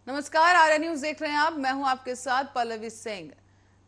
नमस्कार, आर्या न्यूज देख रहे हैं आप। मैं हूं आपके साथ पल्लवी सिंह।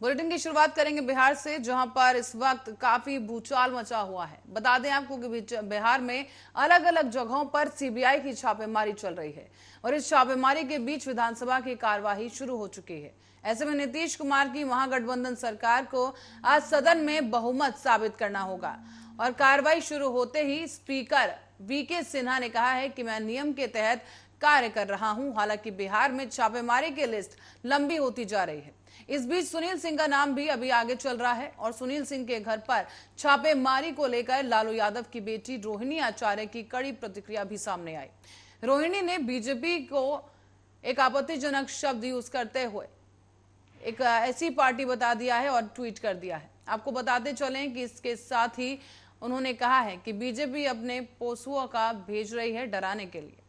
बुलेटिन की शुरुआत करेंगे बिहार से, जहां पर इस वक्त काफी भूचाल मचा हुआ है। बता दें आपको कि बिहार में अलग अलग जगहों पर सीबीआई की छापेमारी चल रही है और इस छापेमारी के बीच विधानसभा की कार्यवाही शुरू हो चुकी है। ऐसे में नीतीश कुमार की महागठबंधन सरकार को आज सदन में बहुमत साबित करना होगा और कार्रवाई शुरू होते ही स्पीकर वीके सिन्हा ने कहा है कि मैं नियम के तहत कार्य कर रहा हूं। हालांकि बिहार में छापेमारी की लिस्ट लंबी होती जा रही है। इस बीच सुनील सिंह का नाम भी अभी आगे चल रहा है और सुनील सिंह के घर पर छापेमारी को लेकर लालू यादव की बेटी रोहिणी आचार्य की कड़ी प्रतिक्रिया भी सामने आई। रोहिणी ने बीजेपी को एक आपत्तिजनक शब्द यूज करते हुए एक ऐसी पार्टी बता दिया है और ट्वीट कर दिया है। आपको बताते चलें कि इसके साथ ही उन्होंने कहा है कि बीजेपी अपने पोसुओं का भेज रही है डराने के लिए।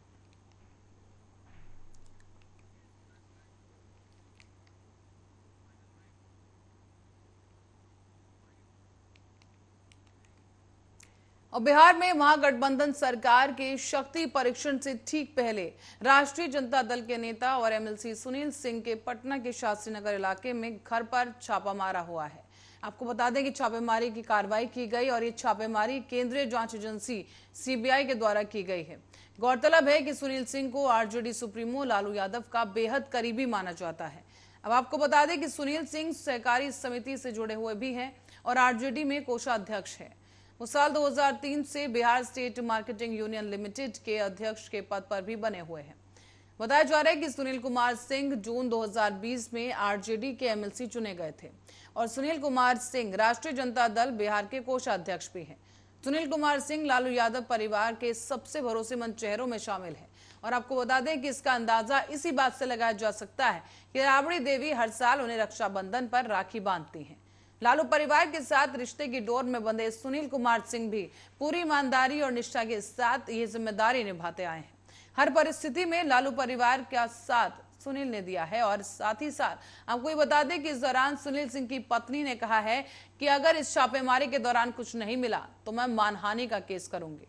और बिहार में महागठबंधन सरकार के शक्ति परीक्षण से ठीक पहले राष्ट्रीय जनता दल के नेता और एमएलसी सुनील सिंह के पटना के शास्त्री नगर इलाके में घर पर छापा मारा हुआ है। आपको बता दें कि छापेमारी की कार्रवाई की गई और ये छापेमारी केंद्रीय जांच एजेंसी सीबीआई के द्वारा की गई है। गौरतलब है कि सुनील सिंह को आरजेडी सुप्रीमो लालू यादव का बेहद करीबी माना जाता है। अब आपको बता दें कि सुनील सिंह सहकारी समिति से जुड़े हुए भी हैं और आरजेडी में कोषाध्यक्ष है। वो साल 2003 से Bihar state marketing union limited के अध्यक्ष के पद पर भी बने हुए हैं। बताया जा रहा है कि सुनील कुमार सिंह जून 2020 में आरजेडी के एमएलसी चुने गए थे और सुनील कुमार सिंह राष्ट्रीय जनता दल बिहार के कोषाध्यक्ष भी हैं। सुनील कुमार सिंह लालू यादव परिवार के सबसे भरोसेमंद चेहरों में शामिल है और आपको बता दें कि इसका अंदाजा इसी बात से लगाया जा सकता है कि राबड़ी देवी हर साल उन्हें रक्षाबंधन पर राखी बांधती हैं। लालू परिवार के साथ रिश्ते की डोर में बंधे सुनील कुमार सिंह भी पूरी ईमानदारी और निष्ठा के साथ ये जिम्मेदारी निभाते आए हैं। हर परिस्थिति में लालू परिवार का साथ सुनील ने दिया है और साथ ही साथ आपको ये बता दें कि इस दौरान सुनील सिंह की पत्नी ने कहा है कि अगर इस छापेमारी के दौरान कुछ नहीं मिला तो मैं मानहानि का केस करूंगी।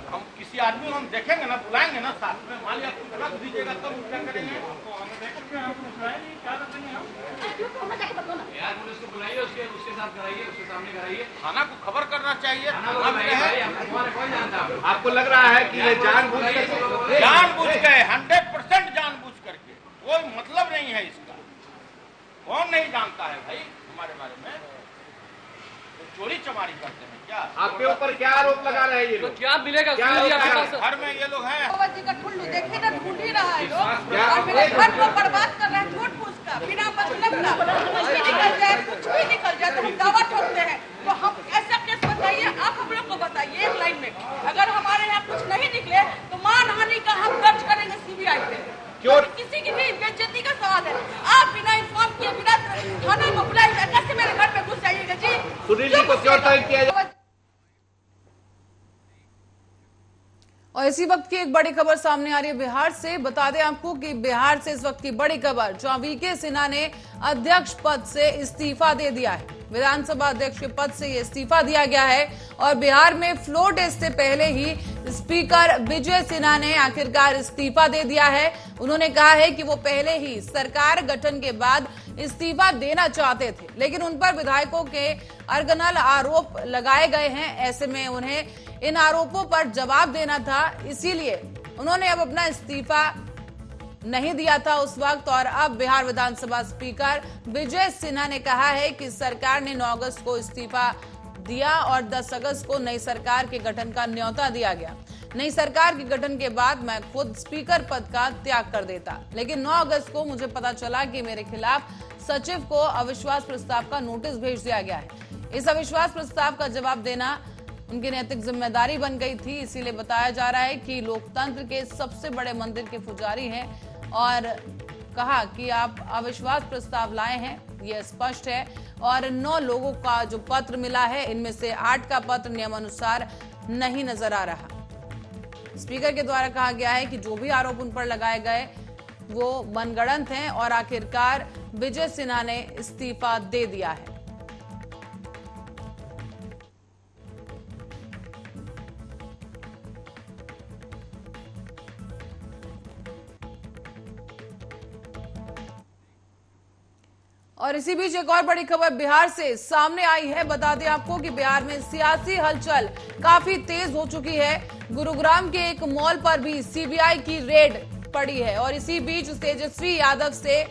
हम किसी आदमी को हम देखेंगे ना, बुलाएंगे ना साथ में, मान लिया कुछ रख दीजिएगा तब तो क्या करेंगे? यार उसको बुलाइए, उसके साथ कराइए, उसके सामने कराइए। थाना को खबर करना चाहिए। आपको लग रहा है कि ये जानबूझ के 100% जानबूझ करके, कोई मतलब नहीं है इसका। कौन नहीं जानता है भाई हमारे बारे में? चोरी चमारी करते हैं क्या? आपके ऊपर क्या आरोप लगा रहे हैं ये लोग? क्या मिलेगा? क्या घर में ये लोग हैं? देखे ना, ढूंढ ही रहा है लोग और मेरे घर को बर्बाद कर रहे हैं झूठ फूस का, बिना मतलब का। कुछ भी निकल जाए, कुछ भी निकल जाए तो हम दावा ठोकते हैं। तो हम ऐसा केस बताइए, आप हम लोग को बताइए एक लाइन में, अगर हमारे यहाँ कुछ नहीं निकले तो मानहानि का हम दर्ज करेंगे सीबीआई पे। क्यों? किसी की भी बेइज्जती का सवाल है। आप बिना इन्फॉर्म किए, बिना थाना में बुलाए कैसे मेरे घर में घुस जाइएगा जी? सुनील जी को क्यों टाइम किया जाए? और इसी वक्त की एक बड़ी खबर सामने आ रही है बिहार से। बता दें आपको कि बिहार से इस वक्त की बड़ी खबर, जहां वीके सिन्हा ने अध्यक्ष पद से इस्तीफा दे दिया है। विधानसभा अध्यक्ष के पद से ये इस्तीफा दिया गया है और बिहार में फ्लोर टेस्ट से पहले ही स्पीकर विजय सिन्हा ने आखिरकार इस्तीफा दे दिया है। उन्होंने कहा है कि वो पहले ही सरकार गठन के बाद इस्तीफा देना चाहते थे, लेकिन उन पर विधायकों के अर्गनल आरोप लगाए गए हैं। ऐसे में उन्हें इन आरोपों पर जवाब देना था, इसीलिए उन्होंने अब अपना इस्तीफा नहीं दिया था उस वक्त। और अब बिहार विधानसभा स्पीकर विजय सिन्हा ने कहा है कि सरकार ने 9 अगस्त को इस्तीफा दिया और 10 अगस्त को नई सरकार के गठन का न्योता दिया गया। नई सरकार के गठन के बाद मैं खुद स्पीकर पद का त्याग कर देता, लेकिन 9 अगस्त को मुझे पता चला कि मेरे खिलाफ सचिव को अविश्वास प्रस्ताव का नोटिस भेज दिया गया है। इस अविश्वास प्रस्ताव का जवाब देना उनकी नैतिक जिम्मेदारी बन गई थी। इसीलिए बताया जा रहा है कि लोकतंत्र के सबसे बड़े मंदिर के पुजारी हैं और कहा कि आप अविश्वास प्रस्ताव लाए हैं, यह स्पष्ट है। और 9 लोगों का जो पत्र मिला है, इनमें से 8 का पत्र नियमानुसार नहीं नजर आ रहा। स्पीकर के द्वारा कहा गया है कि जो भी आरोप उन पर लगाए गए वो मनगढ़ंत हैं और आखिरकार विजय सिन्हा ने इस्तीफा दे दिया है। और इसी बीच एक और बड़ी खबर बिहार से सामने आई है। बता दें आपको कि बिहार में सियासी हलचल काफी तेज हो चुकी है। गुरुग्राम के एक मॉल पर भी सीबीआई की रेड पड़ी है और इसी बीच तेजस्वी यादव से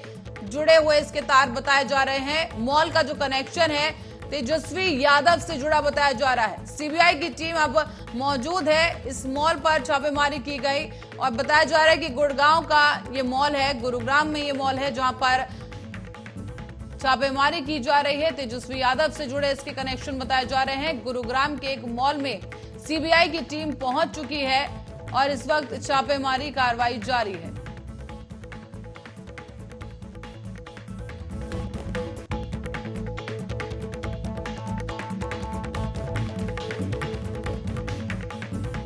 जुड़े हुए इसके तार बताए जा रहे हैं। मॉल का जो कनेक्शन है तेजस्वी यादव से जुड़ा बताया जा रहा है। सीबीआई की टीम अब मौजूद है। इस मॉल पर छापेमारी की गई और बताया जा रहा है कि गुड़गांव का ये मॉल है, गुरुग्राम में ये मॉल है जहां पर छापेमारी की जा रही है। तेजस्वी यादव से जुड़े इसके कनेक्शन बताए जा रहे हैं। गुरुग्राम के एक मॉल में सीबीआई की टीम पहुंच चुकी है और इस वक्त छापेमारी कार्रवाई जारी है।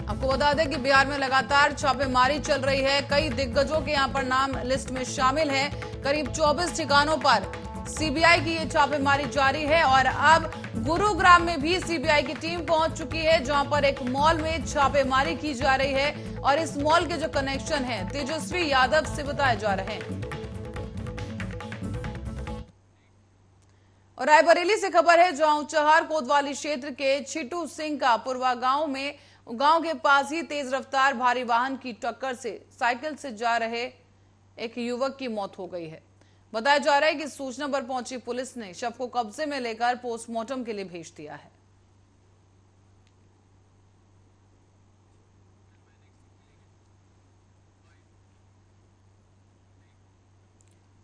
आपको बता दें कि बिहार में लगातार छापेमारी चल रही है। कई दिग्गजों के यहां पर नाम लिस्ट में शामिल है। करीब 24 ठिकानों पर सीबीआई की ये छापेमारी जारी है और अब गुरुग्राम में भी सीबीआई की टीम पहुंच चुकी है जहां पर एक मॉल में छापेमारी की जा रही है और इस मॉल के जो कनेक्शन है तेजस्वी यादव से बताए जा रहे हैं। और रायबरेली से खबर है जहां चहार कोतवाली क्षेत्र के छिटू सिंह का पुरवा गांव के पास ही तेज रफ्तार भारी वाहन की टक्कर से साइकिल से जा रहे एक युवक की मौत हो गई है। बताया जा रहा है कि सूचना पर पहुंची पुलिस ने शव को कब्जे में लेकर पोस्टमार्टम के लिए भेज दिया है।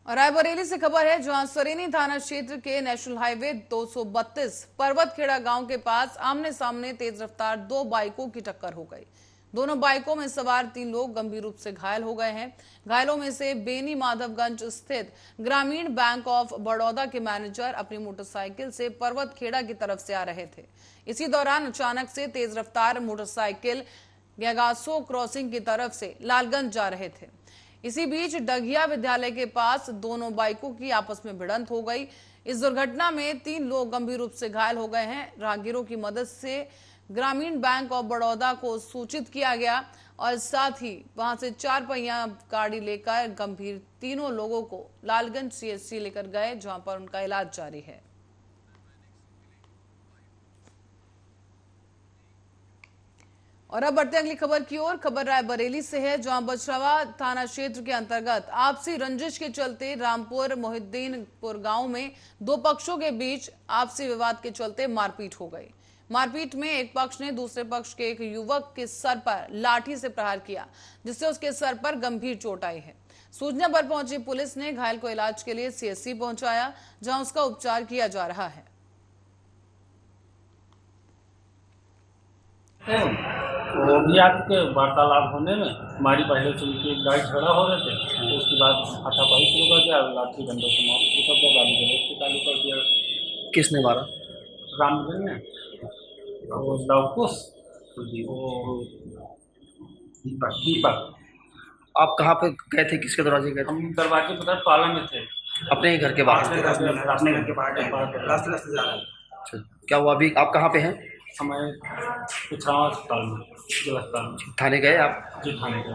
और रायबरेली से खबर है जहां सरेनी थाना क्षेत्र के नेशनल हाईवे 232 पर्वतखेड़ा गांव के पास आमने सामने तेज रफ्तार दो बाइकों की टक्कर हो गई। दोनों बाइकों में सवार 3 लोग गंभीर रूप से घायल हो गए हैं। घायलों में से बेनी माधवगंज स्थित ग्रामीण बैंक ऑफ बड़ौदा के मैनेजर अपनी मोटरसाइकिल से पर्वतखेड़ा की तरफ से आ रहे थे। इसी दौरान अचानक से तेज रफ्तार मोटरसाइकिल गैगासो क्रॉसिंग की तरफ से लालगंज जा रहे थे। इसी बीच डगिया विद्यालय के पास दोनों बाइकों की आपस में भिड़ंत हो गई। इस दुर्घटना में 3 लोग गंभीर रूप से घायल हो गए हैं। राहगीरों की मदद से ग्रामीण बैंक ऑफ बड़ौदा को सूचित किया गया और साथ ही वहां से 4 पहिया गाड़ी लेकर गंभीर तीनों लोगों को लालगंज सीएचसी लेकर गए जहां पर उनका इलाज जारी है। और अब बढ़ते अगली खबर की ओर। खबर रायबरेली से है जहां बछरावा थाना क्षेत्र के अंतर्गत आपसी रंजिश के चलते रामपुर मोहिद्दीनपुर गांव में 2 पक्षों के बीच आपसी विवाद के चलते मारपीट हो गई। मारपीट में एक पक्ष ने दूसरे पक्ष के एक युवक के सर पर लाठी से प्रहार किया जिससे उसके सर पर गंभीर चोट आई है। सूचना पर पहुंची पुलिस ने घायल को इलाज के लिए सीएचसी पहुंचाया जहां उसका उपचार किया जा रहा है। वो भी आपके वार्तालाप होने में हमारी पहले से उनकी एक गाड़ी झगड़ा हो रहे थे, तो उसके बाद हाथापाई शुरू कर दिया, लाठी डंडों से मार कर दिया, गाड़ी को चालू कर दिया। किसने मारा? रामगंज में वो लवकुश दीपक। आप कहाँ पे गए थे, किसके दरवाजे गए थे? हम दरवाजे पर पाला में थे, अपने ही घर के बाहर। अपने घर के बाहर रास्ते जा रहे। अच्छा, क्या हुआ? अभी आप कहाँ पे हैं? हमारे पिछड़ा अस्पताल में, जिला अस्पताल में। थाने गए आप? जी थाने गए।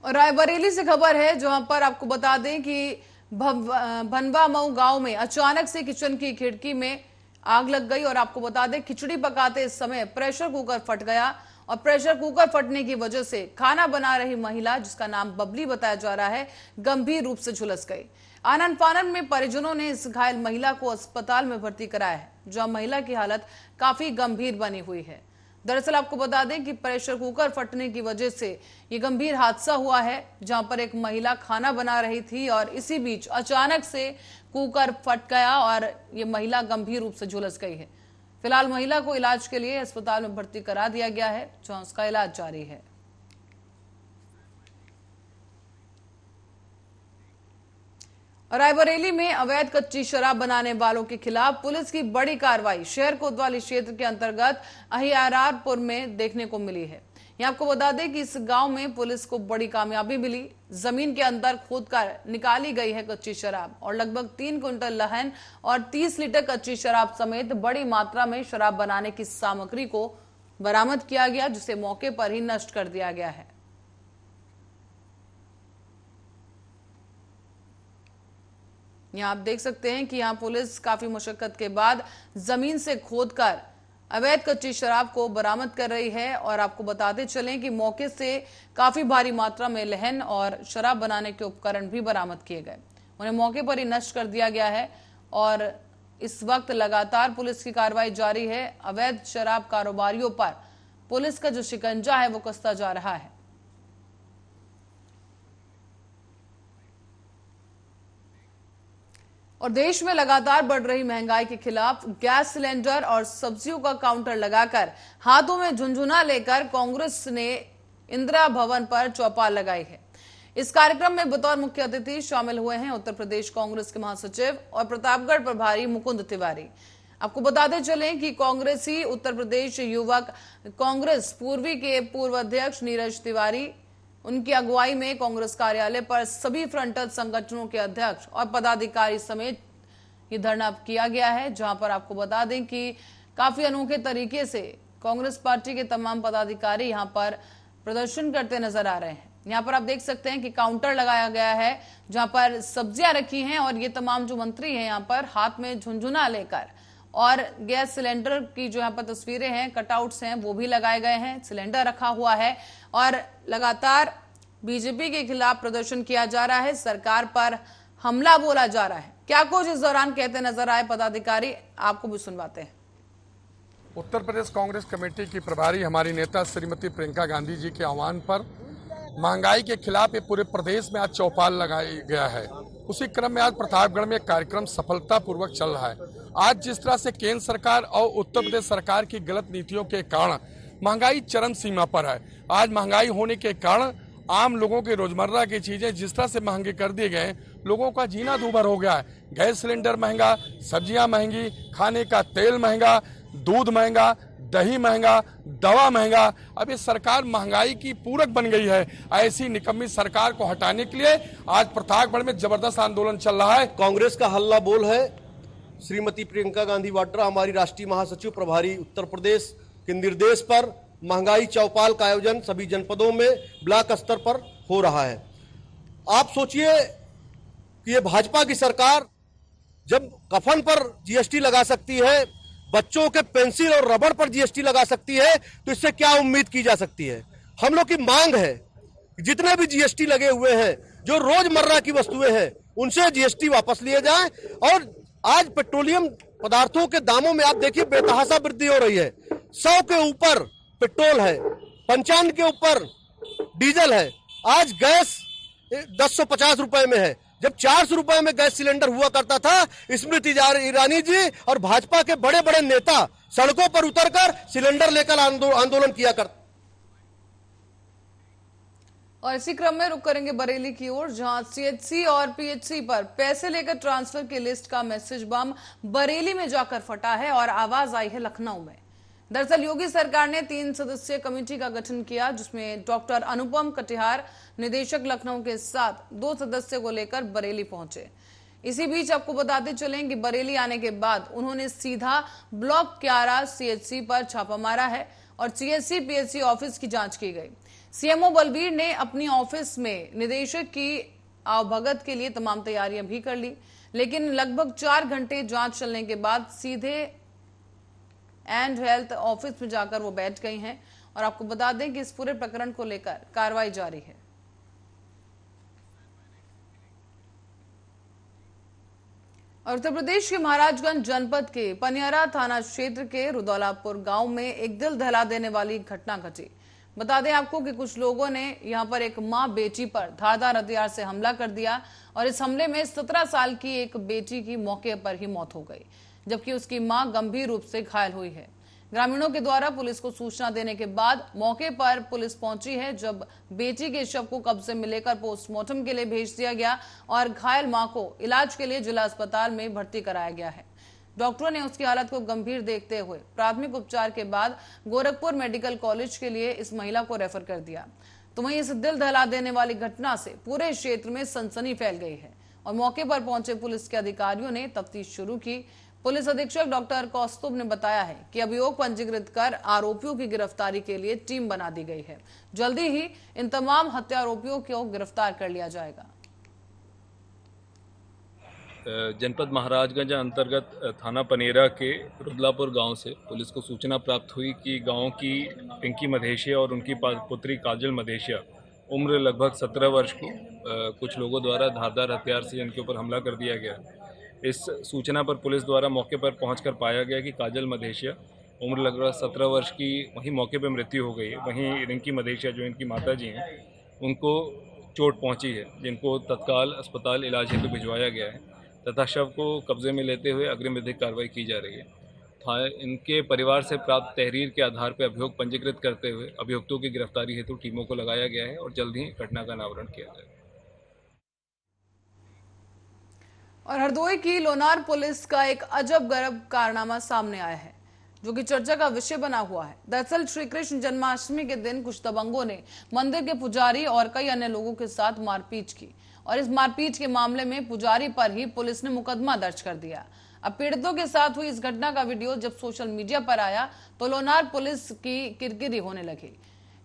और रायबरेली से खबर है जहां पर आपको बता दें कि भनवा मऊ गांव में अचानक से किचन की खिड़की में आग लग गई और आपको बता दें खिचड़ी पकाते इस समय प्रेशर कुकर फट गया और प्रेशर कुकर फटने की वजह से खाना बना रही महिला जिसका नाम बबली बताया जा रहा है गंभीर रूप से झुलस गई। आनन फानन में परिजनों ने इस घायल महिला को अस्पताल में भर्ती कराया है जहां महिला की हालत काफी गंभीर बनी हुई है। दरअसल आपको बता दें कि प्रेशर कुकर फटने की वजह से ये गंभीर हादसा हुआ है जहां पर एक महिला खाना बना रही थी और इसी बीच अचानक से कुकर फट गया और ये महिला गंभीर रूप से झुलस गई है। फिलहाल महिला को इलाज के लिए अस्पताल में भर्ती करा दिया गया है जहां उसका इलाज जारी है। रायबरेली में अवैध कच्ची शराब बनाने वालों के खिलाफ पुलिस की बड़ी कार्रवाई शहर कोतवाली क्षेत्र के अंतर्गत अहियारारपुर में देखने को मिली है। यहाँ आपको बता दें कि इस गांव में पुलिस को बड़ी कामयाबी मिली। जमीन के अंदर खोदकर निकाली गई है कच्ची शराब और लगभग 3 क्विंटल लहन और 30 लीटर कच्ची शराब समेत बड़ी मात्रा में शराब बनाने की सामग्री को बरामद किया गया, जिसे मौके पर ही नष्ट कर दिया गया है। यहाँ आप देख सकते हैं कि यहाँ पुलिस काफी मुशक्कत के बाद जमीन से खोदकर अवैध कच्ची शराब को बरामद कर रही है। और आपको बताते चलें कि मौके से काफी भारी मात्रा में लहन और शराब बनाने के उपकरण भी बरामद किए गए, उन्हें मौके पर ही नष्ट कर दिया गया है। और इस वक्त लगातार पुलिस की कार्रवाई जारी है। अवैध शराब कारोबारियों पर पुलिस का जो शिकंजा है वो कसता जा रहा है। और देश में लगातार बढ़ रही महंगाई के खिलाफ गैस सिलेंडर और सब्जियों का काउंटर लगाकर हाथों में झुंझुना लेकर कांग्रेस ने इंदिरा भवन पर चौपाल लगाई है। इस कार्यक्रम में बतौर मुख्य अतिथि शामिल हुए हैं उत्तर प्रदेश कांग्रेस के महासचिव और प्रतापगढ़ प्रभारी मुकुंद तिवारी। आपको बताते चलें कि कांग्रेसी उत्तर प्रदेश युवक कांग्रेस पूर्वी के पूर्व अध्यक्ष नीरज तिवारी, उनकी अगुवाई में कांग्रेस कार्यालय पर सभी फ्रंटल संगठनों के अध्यक्ष और पदाधिकारी समेत ये धरना किया गया है, जहां पर आपको बता दें कि काफी अनोखे तरीके से कांग्रेस पार्टी के तमाम पदाधिकारी यहां पर प्रदर्शन करते नजर आ रहे हैं। यहां पर आप देख सकते हैं कि काउंटर लगाया गया है जहां पर सब्जियां रखी हैं और ये तमाम जो मंत्री हैं यहां पर हाथ में झुंझुना लेकर, और गैस सिलेंडर की जो यहाँ पर तस्वीरें हैं, कटआउट्स हैं, वो भी लगाए गए हैं। सिलेंडर रखा हुआ है और लगातार बीजेपी के खिलाफ प्रदर्शन किया जा रहा है, सरकार पर हमला बोला जा रहा है। क्या कुछ इस दौरान कहते नजर आए पदाधिकारी, आपको भी सुनवाते हैं। उत्तर प्रदेश कांग्रेस कमेटी की प्रभारी हमारी नेता श्रीमती प्रियंका गांधी जी के आह्वान पर महंगाई के खिलाफ ये पूरे प्रदेश में आज चौपाल लगाया गया है। उसी क्रम में आज प्रतापगढ़ में कार्यक्रम सफलतापूर्वक चल रहा है। आज जिस तरह से केंद्र सरकार और उत्तर प्रदेश सरकार की गलत नीतियों के कारण महंगाई चरम सीमा पर है। आज महंगाई होने के कारण आम लोगों के रोजमर्रा की चीजें जिस तरह से महंगे कर दिए गए, लोगों का जीना दूभर हो गया है। गैस सिलेंडर महंगा, सब्जियां महंगी, खाने का तेल महंगा, दूध महंगा, दही महंगा, दवा महंगा। अब ये सरकार महंगाई की पूरक बन गई है। ऐसी निकम्मी सरकार को हटाने के लिए आज प्रतापगढ़ में जबरदस्त आंदोलन चल रहा है। कांग्रेस का हल्ला बोल है। श्रीमती प्रियंका गांधी वाड्रा हमारी राष्ट्रीय महासचिव प्रभारी उत्तर प्रदेश के निर्देश पर महंगाई चौपाल का आयोजन सभी जनपदों में ब्लॉक स्तर पर हो रहा है। आप सोचिए कि ये भाजपा की सरकार जब कफन पर जीएसटी लगा सकती है, बच्चों के पेंसिल और रबड़ पर जीएसटी लगा सकती है, तो इससे क्या उम्मीद की जा सकती है। हम लोग की मांग है जितने भी जीएसटी लगे हुए हैं, जो रोजमर्रा की वस्तुएं हैं, उनसे जीएसटी वापस लिए जाए। और आज पेट्रोलियम पदार्थों के दामों में आप देखिए बेतहाशा वृद्धि हो रही है। 100 के ऊपर पेट्रोल है, 55 के ऊपर डीजल है। आज गैस 1050 रुपए में है, जब 400 रुपए में गैस सिलेंडर हुआ करता था। स्मृति ईरानी जी और भाजपा के बड़े बड़े नेता सड़कों पर उतरकर सिलेंडर लेकर आंदोलन किया करते। और इसी क्रम में रुक करेंगे बरेली की ओर, जहां सीएचसी और पीएचसी पर पैसे लेकर ट्रांसफर की लिस्ट का मैसेज बम बरेली में जाकर फटा है और आवाज आई है लखनऊ में। दरअसल योगी सरकार ने 3 सदस्यीय कमेटी का गठन किया, जिसमें डॉक्टर अनुपम कटिहार निदेशक लखनऊ के साथ 2 सदस्यों को लेकर बरेली पहुंचे। इसी बीच आपको बताते चलें कि बरेली आने के बाद उन्होंने सीधा ब्लॉक 11 सीएचसी पर छापा मारा है और सीएचसी पीएचसी ऑफिस की जांच की गई। सीएमओ बलबीर ने अपनी ऑफिस में निदेशक की आवभगत के लिए तमाम तैयारियां भी कर ली, लेकिन लगभग 4 घंटे जांच चलने के बाद सीधे एंड हेल्थ ऑफिस में जाकर वो बैठ गई हैं। और आपको बता दें कि इस पूरे प्रकरण को लेकर कार्रवाई जारी है। और उत्तर प्रदेश के महाराजगंज जनपद के पनियारा थाना क्षेत्र के रुदौलापुर गांव में एक दिल दहला देने वाली घटना घटी। बता दें आपको कि कुछ लोगों ने यहां पर एक मां बेटी पर धारदार हथियार से हमला कर दिया और इस हमले में 17 साल की एक बेटी की मौके पर ही मौत हो गई, जबकि उसकी मां गंभीर रूप से घायल हुई है। ग्रामीणों के द्वारा पुलिस को सूचना देने के बाद मौके पर पुलिस पहुंची है। जब बेटी के शव को कब्जे में लेकर पोस्टमार्टम के लिए भेज दिया गया और घायल मां को इलाज के लिए जिला अस्पताल में भर्ती कराया गया है। डॉक्टरों ने उसकी हालत को गंभीर देखते हुए प्राथमिक उपचार के बाद गोरखपुर मेडिकल कॉलेज के लिए इस महिला को रेफर कर दिया। तो वहीं इस दिल दहला देने वाली घटना से पूरे क्षेत्र में सनसनी फैल गई है और मौके पर पहुंचे पुलिस के अधिकारियों ने तफ्तीश शुरू की। पुलिस अधीक्षक डॉक्टर कौस्तुभ ने बताया है कि अभियोग पंजीकृत कर आरोपियों की गिरफ्तारी के लिए टीम बना दी गई है। जल्दी ही इन तमाम हत्या आरोपियों को गिरफ्तार कर लिया जाएगा। जनपद महाराजगंज अंतर्गत थाना पनेरा के रुदलापुर गांव से पुलिस को सूचना प्राप्त हुई कि गांव की पिंकी मधेशिया और उनकी पुत्री काजल मधेशिया उम्र लगभग 17 वर्ष को कुछ लोगों द्वारा धारदार हथियार से इनके ऊपर हमला कर दिया गया। इस सूचना पर पुलिस द्वारा मौके पर पहुंचकर पाया गया कि काजल मधेशिया उम्र लगभग 17 वर्ष की वहीं मौके पर मृत्यु हो गई है। वहीं रिंकी मधेशिया जो इनकी माता जी हैं उनको चोट पहुंची है, जिनको तत्काल अस्पताल इलाज हेतु भिजवाया गया है तथा शव को कब्जे में लेते हुए अग्रिम विधिक कार्रवाई की जा रही है। इनके परिवार से प्राप्त तहरीर के आधार पर अभियोग पंजीकृत करते हुए अभियुक्तों की गिरफ्तारी हेतु टीमों को लगाया गया है और जल्द ही घटना का अनावरण किया जाएगा। और हरदोई की लोनार पुलिस का एक अजब गजब कारनामा सामने आया है जो कि चर्चा का विषय बना हुआ है। दरअसल श्री कृष्ण जन्माष्टमी के दिन कुछ दबंगों ने मंदिर के पुजारी और कई अन्य लोगों के साथ मारपीट की और इस मारपीट के मामले में पुजारी पर ही पुलिस ने मुकदमा दर्ज कर दिया। अब पीड़ितों के साथ हुई इस घटना का वीडियो जब सोशल मीडिया पर आया तो लोनार पुलिस की किरकिरी होने लगी।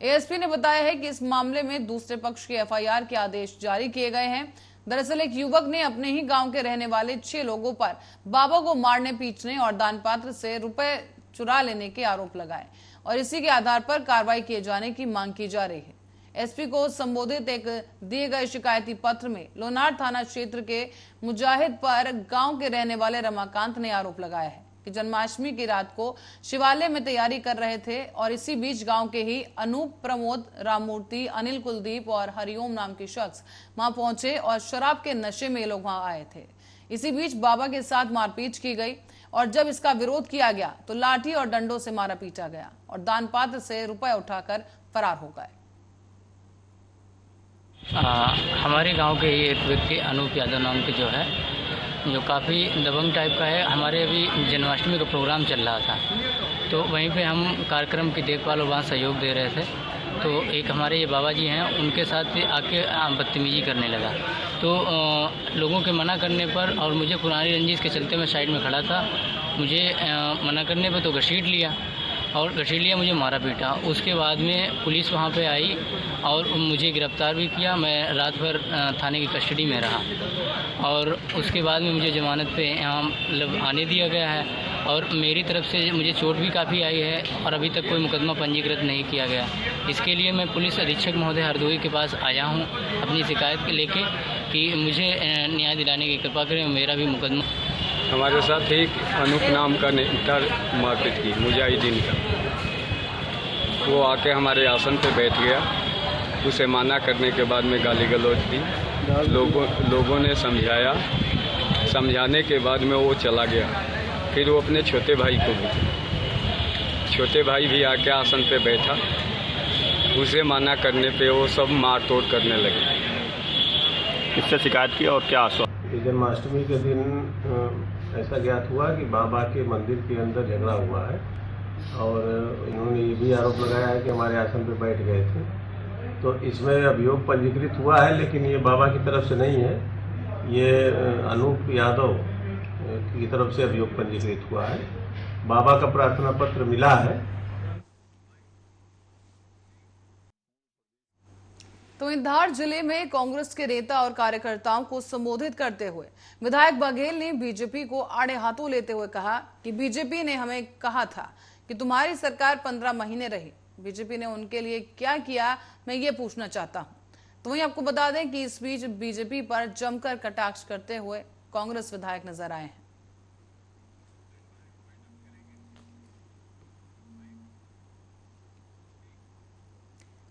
एएसपी ने बताया है कि इस मामले में दूसरे पक्ष के एफआईआर के आदेश जारी किए गए हैं। दरअसल एक युवक ने अपने ही गांव के रहने वाले 6 लोगों पर बाबा को मारने, पीटने और दान पात्र से रुपए चुरा लेने के आरोप लगाए और इसी के आधार पर कार्रवाई किए जाने की मांग की जा रही है। एसपी को संबोधित एक दिए गए शिकायती पत्र में लोनार थाना क्षेत्र के मुजाहिद पर गांव के रहने वाले रमाकांत ने आरोप लगाया है कि जन्माष्टमी की रात को शिवालय में तैयारी कर रहे थे और इसी बीच गांव के ही अनूप, प्रमोद, राममूर्ति, अनिल, कुलदीप और हरिओम नाम के शख्स वहां पहुंचे और शराब के नशे में ये लोग वहां आए थे। इसी बीच बाबा के साथ मारपीट की गई और जब इसका विरोध किया गया तो लाठी और डंडों से मारा पीटा गया और दान पात्र से रुपए उठाकर फरार हो गए। हमारे गांव के एक व्यक्ति अनूप यादव नाम के जो है, जो काफ़ी दबंग टाइप का है। हमारे अभी जन्माष्टमी का प्रोग्राम चल रहा था तो वहीं पे हम कार्यक्रम की देखभाल और वहाँ सहयोग दे रहे थे तो एक हमारे ये बाबा जी हैं, उनके साथ आके बदतमीजी करने लगा। तो लोगों के मना करने पर और मुझे पुरानी रंजिश के चलते मैं साइड में खड़ा था, मुझे मना करने पर तो घसीट लिया और घसीट लिया, मुझे मारा पीटा। उसके बाद में पुलिस वहाँ पे आई और मुझे गिरफ्तार भी किया। मैं रात भर थाने की कस्टडी में रहा और उसके बाद में मुझे ज़मानत पे यहाँ मतलब आने दिया गया है और मेरी तरफ से मुझे चोट भी काफ़ी आई है और अभी तक कोई मुकदमा पंजीकृत नहीं किया गया। इसके लिए मैं पुलिस अधीक्षक महोदय हरदोई के पास आया हूँ अपनी शिकायत लेके कि मुझे न्याय दिलाने की कृपा करें, मेरा भी मुकदमा। हमारे साथ एक अनूप नाम का नेता मारपीट की मुजाहिदीन का, वो आके हमारे आसन पे बैठ गया। उसे माना करने के बाद में गाली गलौज दी। लोगों ने समझाया, समझाने के बाद में वो चला गया। फिर वो अपने छोटे भाई को भी, छोटे भाई भी आके आसन पे बैठा। उसे माना करने पे वो सब मार तोड़ करने लगे। किससे शिकायत की और क्या आश्वासन? जन्माष्टमी के दिन ऐसा ज्ञात हुआ कि बाबा के मंदिर के अंदर झगड़ा हुआ है और इन्होंने ये भी आरोप लगाया है कि हमारे आसन पे बैठ गए थे। तो इसमें अभियोग पंजीकृत हुआ है लेकिन ये बाबा की तरफ से नहीं है, ये अनूप यादव की तरफ से अभियोग पंजीकृत हुआ है। बाबा का प्रार्थना पत्र मिला है। तो धार जिले में कांग्रेस के नेता और कार्यकर्ताओं को संबोधित करते हुए विधायक बघेल ने बीजेपी को आड़े हाथों लेते हुए कहा कि बीजेपी ने हमें कहा था कि तुम्हारी सरकार 15 महीने रही, बीजेपी ने उनके लिए क्या किया, मैं ये पूछना चाहता हूं। तो वहीं आपको बता दें कि इस बीच बीजेपी पर जमकर कटाक्ष करते हुए कांग्रेस विधायक नजर आए हैं।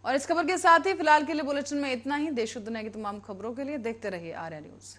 और इस खबर के साथ ही फिलहाल के लिए बुलेटिन में इतना ही। देश और दुनिया की तमाम खबरों के लिए देखते रहिए आर्या न्यूज।